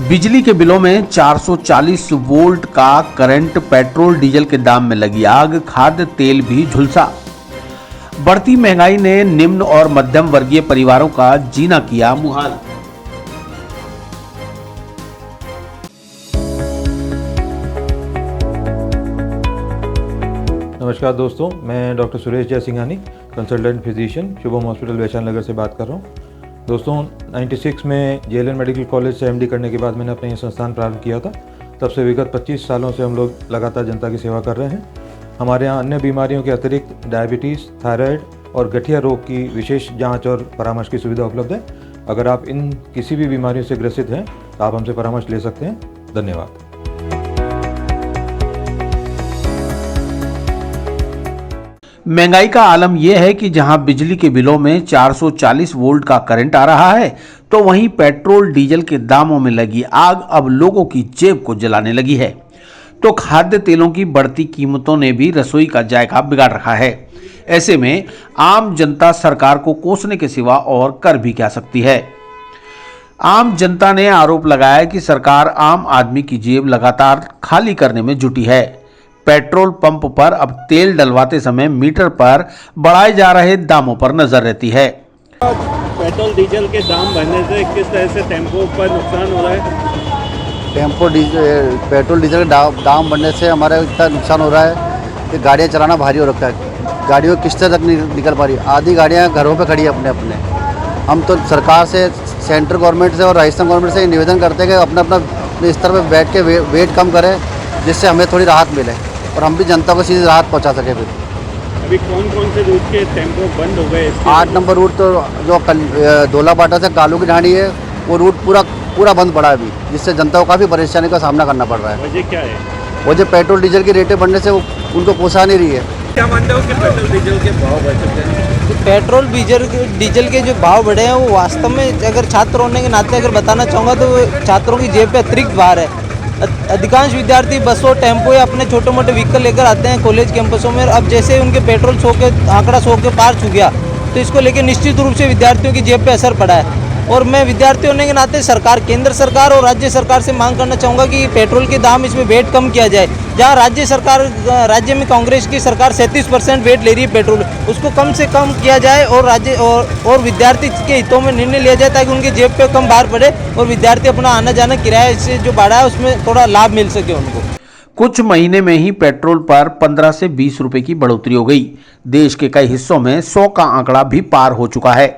बिजली के बिलों में 440 वोल्ट का करंट, पेट्रोल डीजल के दाम में लगी आग, खाद्य तेल भी झुलसा। बढ़ती महंगाई ने निम्न और मध्यम वर्गीय परिवारों का जीना किया मुहाल। नमस्कार दोस्तों, मैं doctor Suresh Jaisinghani, consultant physician, Shubham hospital Vaishali Nagar से बात कर रहा हूँ। दोस्तों 96 में जेएलएन मेडिकल कॉलेज से एमडी करने के बाद मैंने अपना ये संस्थान प्रारंभ किया था। तब से विगत 25 सालों से हम लोग लगातार जनता की सेवा कर रहे हैं। हमारे यहाँ अन्य बीमारियों के अतिरिक्त डायबिटीज़, थायराइड और गठिया रोग की विशेष जांच और परामर्श की सुविधा उपलब्ध है। अगर आप इन किसी भी बीमारियों से ग्रसित हैं तो आप हमसे परामर्श ले सकते हैं। धन्यवाद। महंगाई का आलम यह है कि जहां बिजली के बिलों में 440 वोल्ट का करंट आ रहा है, तो वहीं पेट्रोल डीजल के दामों में लगी आग अब लोगों की जेब को जलाने लगी है। तो खाद्य तेलों की बढ़ती कीमतों ने भी रसोई का जायका बिगाड़ रखा है। ऐसे में आम जनता सरकार को कोसने के सिवा और कर भी क्या सकती है। आम जनता ने आरोप लगाया कि सरकार आम आदमी की जेब लगातार खाली करने में जुटी है। पेट्रोल पंप पर अब तेल डलवाते समय मीटर पर बढ़ाए जा रहे दामों पर नजर रहती है। पेट्रोल डीजल के दाम बढ़ने से किस तरह से टेम्पो पर नुकसान हो रहा है? पेट्रोल डीजल के दाम बढ़ने से हमारा इतना नुकसान हो रहा है कि गाड़ियाँ चलाना भारी हो रखा है। गाड़ियों की किस्तें तक नहीं निकल पा रही। आधी गाड़ियाँ घरों पे खड़ी है अपने। हम तो सरकार से, सेंट्रल गवर्नमेंट से और राजस्थान गवर्नमेंट से निवेदन करते हैं कि अपने स्तर पर बैठ के वेट कम करें, जिससे हमें थोड़ी राहत मिले और हम भी जनता को सीधी राहत पहुंचा सके। फिर अभी कौन कौन से रूट के टेम्पो बंद हो गए? 8 नंबर रूट तो जो धोलापाटा से कालू की ढाणी है, वो रूट पूरा बंद पड़ा है अभी, जिससे जनता को काफ़ी परेशानी का सामना करना पड़ रहा है। वजह क्या है? वजह पेट्रोल डीजल की रेटें बढ़ने से उनको पोसा नहीं रही है। क्या मानते हो कि पेट्रोल डीजल के भाव बढ़ सकते हैं? पेट्रोल डीजल के जो भाव बढ़े हैं वो वास्तव में, अगर छात्र होने के नाते अगर बताना चाहूँगा तो छात्रों की जेब पे अतिरिक्त भार है। अधिकांश विद्यार्थी बसों, टेम्पो या अपने छोटे मोटे व्हीकल लेकर आते हैं कॉलेज कैंपसों में। अब जैसे उनके पेट्रोल 100 के आंकड़ा 100 के पार छू गया, तो इसको लेकर निश्चित रूप से विद्यार्थियों की जेब पे असर पड़ा है। और मैं विद्यार्थी होने के नाते सरकार, केंद्र सरकार और राज्य सरकार से मांग करना चाहूँगा कि पेट्रोल के दाम इसमें वेट कम किया जाए। जहाँ राज्य में कांग्रेस की सरकार 37% वेट ले रही है पेट्रोल, उसको कम से कम किया जाए और विद्यार्थी के हितों में निर्णय लिया जाए, ताकि उनकी जेब पे कम भार पड़े और विद्यार्थी अपना आना जाना किराए से जो बढ़ा है उसमें थोड़ा लाभ मिल सके उनको। कुछ महीने में ही पेट्रोल पर 15 से 20 रुपए की बढ़ोतरी हो गई। देश के कई हिस्सों में 100 का आंकड़ा भी पार हो चुका है।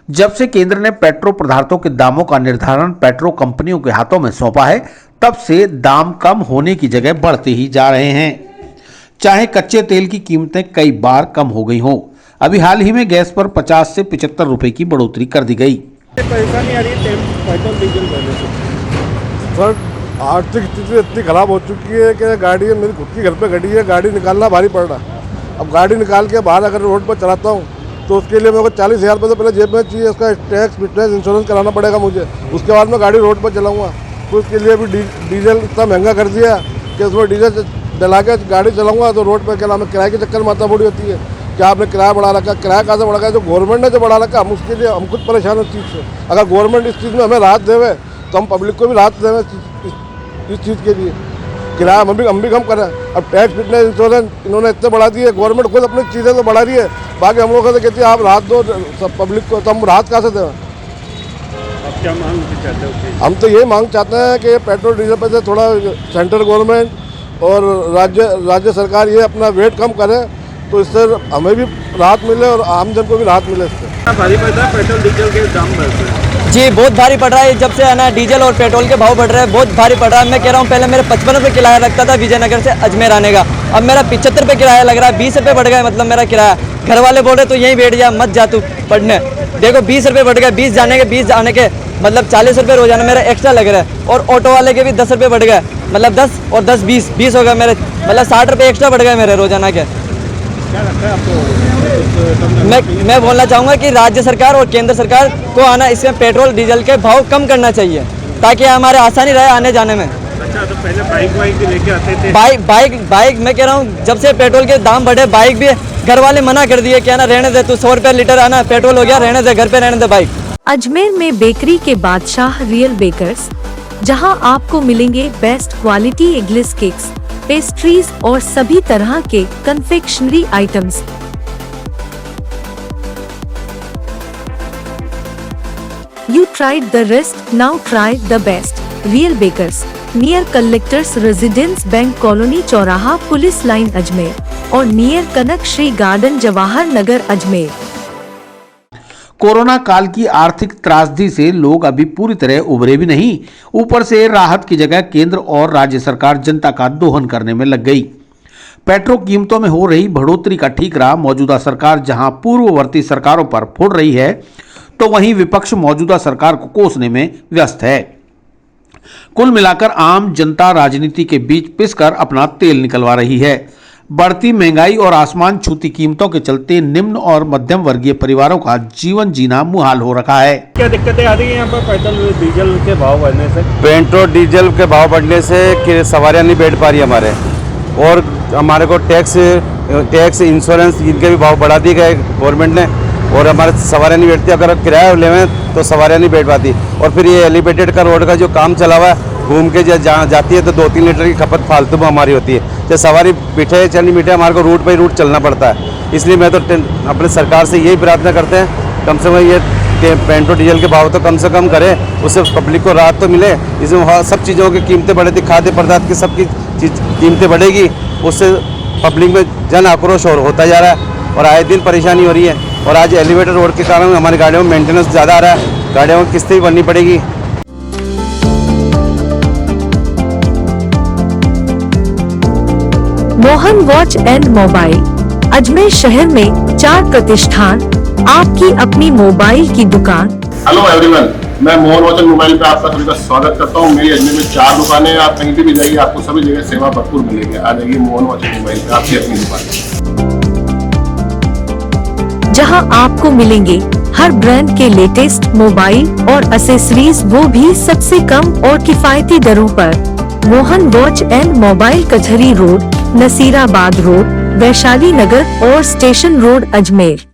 जब से केंद्र ने पेट्रो पदार्थों के दामों का निर्धारण पेट्रो कंपनियों के हाथों में सौंपा है, तब से दाम कम होने की जगह बढ़ते ही जा रहे हैं। चाहे कच्चे तेल की कीमतें कई बार कम हो गई हों, अभी हाल ही में गैस पर 50 से 75 रुपए की बढ़ोतरी कर दी गई। परेशानी आ रही है पेट्रोल डीजल बढ़ने से? सर, आर्थिक स्थिति इतनी खराब हो चुकी है कि गाड़ी मेरी खुद की घर पे खड़ी है, गाड़ी निकालना भारी पड़ रहा है। अब गाड़ी निकाल के बाहर अगर रोड पर चलाता हूँ तो उसके लिए मेरे को 40,000 रुपये तो पहले जेब में चाहिए। उसका टैक्स, फिटनेस, इंश्योरेंस कराना पड़ेगा मुझे। उसके बाद मैं गाड़ी रोड पर चलाऊँगा, तो उसके लिए भी डीजल इतना महंगा कर दिया कि उसमें डीजल डला के गाड़ी चलाऊँगा तो रोड पर क्या नाम है, किराए के चक्कर में माथा बड़ी होती है। क्या आपने किराया बढ़ा रखा? किराया कहाँ से बढ़ा रखा है? जो गवर्नमेंट ने जो बढ़ा रखा, हम उसके लिए हम खुद परेशान उस चीज़ से। अगर गवर्नमेंट इस चीज़ में हमें राहत देवे तो हम पब्लिक को भी राहत देवे इस चीज़ के लिए। किराया हम भी कम करें। अब टैक्स, फिटनेस, इंश्योरेंस इन्होंने इतने बढ़ा दिए, गवर्नमेंट खुद अपनी चीज़ें तो बढ़ा रही है, बाकी हम लोगों से कहती है आप राहत दो सब पब्लिक को, तो हम राहत कहाँ से दें? आप क्या मांग चाहते हो? हम तो यही मांग चाहते हैं कि पेट्रोल डीजल पर से थोड़ा सेंट्रल गवर्नमेंट और राज्य सरकार ये अपना वेट कम करे, तो इससे हमें भी राहत मिले और आम जन को भी राहत मिले। इससे भारी पड़ रहा है पेट्रोल डीजल के दाम बढ़ रहे हैं? जी, बहुत भारी पड़ रहा है। जब से है ना डीजल और पेट्रोल के भाव बढ़ रहे हैं, बहुत भारी पड़ रहा है। मैं कह रहा हूँ, पहले मेरे 55 रुपये किराया लगता था विजयनगर से अजमेर आने का, अब मेरा 75 रुपये किराया लग रहा है। 20 रुपये बढ़ गया मतलब मेरा किराया। घर वाले बोल रहे तो यहीं बैठ जा, मत जा तू पढ़ने। देखो 20 रुपये बढ़ गए, 20 जाने के 20 आने के, मतलब 40 रुपये रोजाना मेरा एक्स्ट्रा लग रहा है। और ऑटो वाले के भी 10 रुपये बढ़ गए, मतलब 10 और 10 20 हो गए मेरे, मतलब 60 रुपये एक्स्ट्रा बढ़ गए मेरे रोजाना के। क्या लगता है आपको? मैं बोलना चाहूँगा कि राज्य सरकार और केंद्र सरकार को आना इसमें पेट्रोल डीजल के भाव कम करना चाहिए, ताकि हमारे आसानी रहे आने जाने में। अच्छा, तो पहले बाइक लेके आते थे? बाइक मैं कह रहा हूँ, जब से पेट्रोल के दाम बढ़े बाइक भी घर वाले मना कर दिए, क्या ना रहने दे तू, 100 रुपये लीटर आना पेट्रोल हो गया, रहने दे, घर पे रहने दे बाइक। अजमेर में बेकरी के बादशाह रियल बेकर्स जहां आपको मिलेंगे best quality eggless cakes, pastries और सभी तरह के confectionery items. You tried the rest, now try the best. Real Bakers, near Collectors Residence Bank Colony चौराहा पुलिस लाइन अजमेर और नियर कनक श्री गार्डन जवाहर नगर अजमेर। कोरोना काल की आर्थिक त्रासदी से लोग अभी पूरी तरह उभरे भी नहीं, ऊपर से राहत की जगह केंद्र और राज्य सरकार जनता का दोहन करने में लग गई। पेट्रोल कीमतों में हो रही बढ़ोतरी का ठीकरा मौजूदा सरकार जहां पूर्ववर्ती सरकारों पर फोड़ रही है, तो वहीं विपक्ष मौजूदा सरकार को कोसने में व्यस्त है। कुल मिलाकर आम जनता राजनीति के बीच पिसकर अपना तेल निकलवा रही है। बढ़ती महंगाई और आसमान छूती कीमतों के चलते निम्न और मध्यम वर्गीय परिवारों का जीवन जीना मुहाल हो रखा है। क्या दिक्कतें आ रही है यहाँ पर पेट्रोल डीजल के भाव बढ़ने से? पेट्रोल डीजल के भाव बढ़ने से सवारियाँ नहीं बैठ पा रही हमारे, और हमारे को टैक्स इंश्योरेंस इनके भी भाव बढ़ा दिए गए गवर्नमेंट ने, और हमारे सवारियाँ नहीं बैठती। अगर किराया लेवें तो सवारियाँ नहीं बैठ पाती। और फिर ये एलिवेटेड का रोड का जो काम चला हुआ है, घूम के जाती है तो 2-3 लीटर की खपत फालतू में हमारी होती है। चाहे सवारी बैठे चल नहीं बैठे, हमारे को रूट बाई रूट चलना पड़ता है। इसलिए मैं तो अपने सरकार से यही प्रार्थना करते हैं, कम से कम ये पेट्रोल डीजल के भाव तो कम से कम करे, उससे पब्लिक को राहत तो मिले। इसमें सब चीज़ों की कीमतें बढ़ी थी, खाद्य पदार्थ की सबकी कीमतें बढ़ेगी, उससे पब्लिक में जन आक्रोश होता जा रहा है और आए दिन परेशानी हो रही है। और आज एलिवेटेड रोड के कारण हमारी गाड़ियों में मेंटेनेंस ज़्यादा आ रहा है, गाड़ियों में किस्तें भी भरनी पड़ेगी। Mohan watch and mobile Ajmer शहर में 4 प्रतिष्ठान, आपकी अपनी मोबाइल की दुकान। हेलो एवरीवन, मैं मोहन वॉच एंड मोबाइल पे आपका सभी का स्वागत करता हूँ। मेरी अजमेर में 4 दुकानें हैं, आप कहीं भी जाइए आपको सभी जगह सेवा भरपूर मिलेगी। आ जाइए मोहन वॉच एंड मोबाइल पे, आपकी अपनी दुकान, जहां आपको मिलेंगे हर ब्रांड के लेटेस्ट मोबाइल और एसेसरीज, वो भी सबसे कम और किफायती दरों पर। मोहन वॉच एंड मोबाइल कचहरी रोड, नसीराबाद रोड, वैशाली नगर और स्टेशन रोड अजमेर।